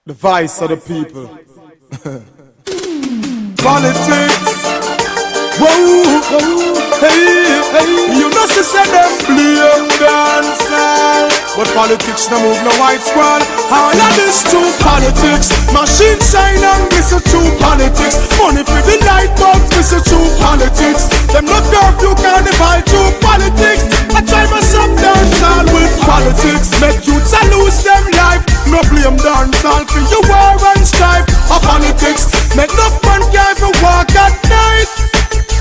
The voice of the people. Politics. Whoa, whoa, hey, hey. You know she said them blame dancer, but politics no move no white squad. All of this true politics. Machine shine and this is true politics. Money for the light bulbs, this is true politics. Them no curfew carnival, true politics. I try myself dance all with politics. Make youths a lose them life. No blame dance all for your war and strife. A politics. Make no man can't even walk at night.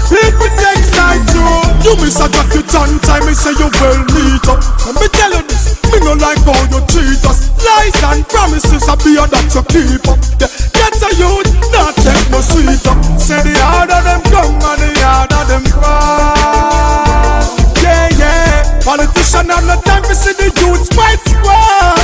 People take side too. You miss a jacket on time, me say you well meet up. Let me tell you this, me no like how you treat us. Lies and promises are be a that you keep up. Yeah, get a youth, not take no sweet up. Say the harder them come and the harder them cry. Yeah, yeah, politician have no time to see the youths fight squad.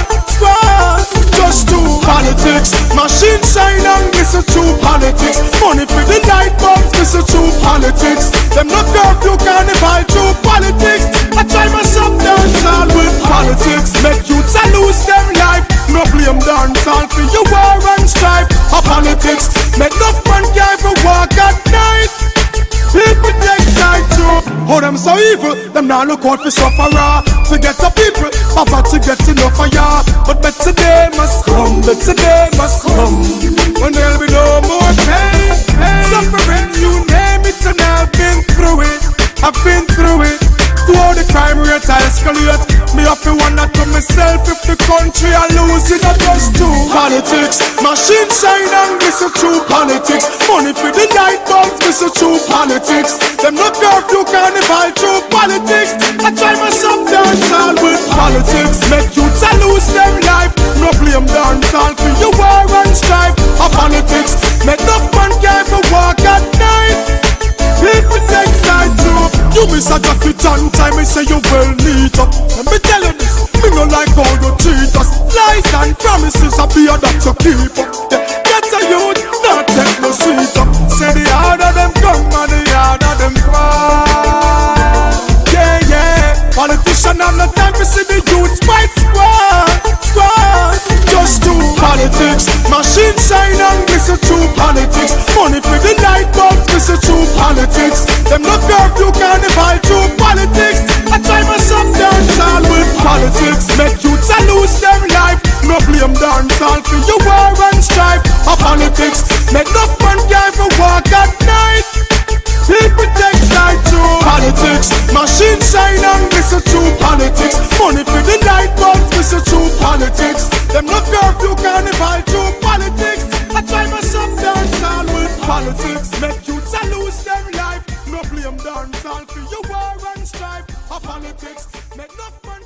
Just do politics. Machine shine and this is true politics. Money for the light bulbs, this is true politics. Them no curfew carnival, true politics. I try myself dance all with politics. Make youths a lose them life. No blame dance all for your war and strife. A politics. Make no man can't even walk at night. People take side too. Oh, them so evil, them now look out for sufferer. Forget the people, poverty get enough of ya. But better day must come, better day must come. When there'll be no more pain, suffering, you name it, and I've been through it. I've been through it. To all the crime rate I escalate, me have to wonder to myself if the country I lose it, I just do politics. Machine shine and this is true politics. Money for the light bulbs, this is true politics. Them no curfew carnival, true politics. I try myself dance all with politics. Make youths I lose them life. No blame dance all for your war and strife. A politics. Make no man can't even walk at night. People take side too. You miss a jacket on time, me say you well meet up. Let me tell you this, me no like how you treat us. Lies and promises are be a that you keep up. Yeah, get a youth, not take no sweet up. Say the harder them come and the harder them cry. Yeah, yeah, politician have no time to see the youths fight squad. Just do politics. Machine shine and this is true politics. Money for the light bulbs, this is true politics. Them no curfew carnival, true politics. I try myself dance all with politics. Make youths a lose them life. No blame dance all for your war and strife. A politics. Make no man can't even walk at night. People take side too. Politics. Machine shine and this is true politics. Money for the light bulbs, this is true politics. Them no curfew carnival, true politics. I try myself dance all with politics. Make youths a lose them life. No blame dance all for your war and strife. A politics. Make no man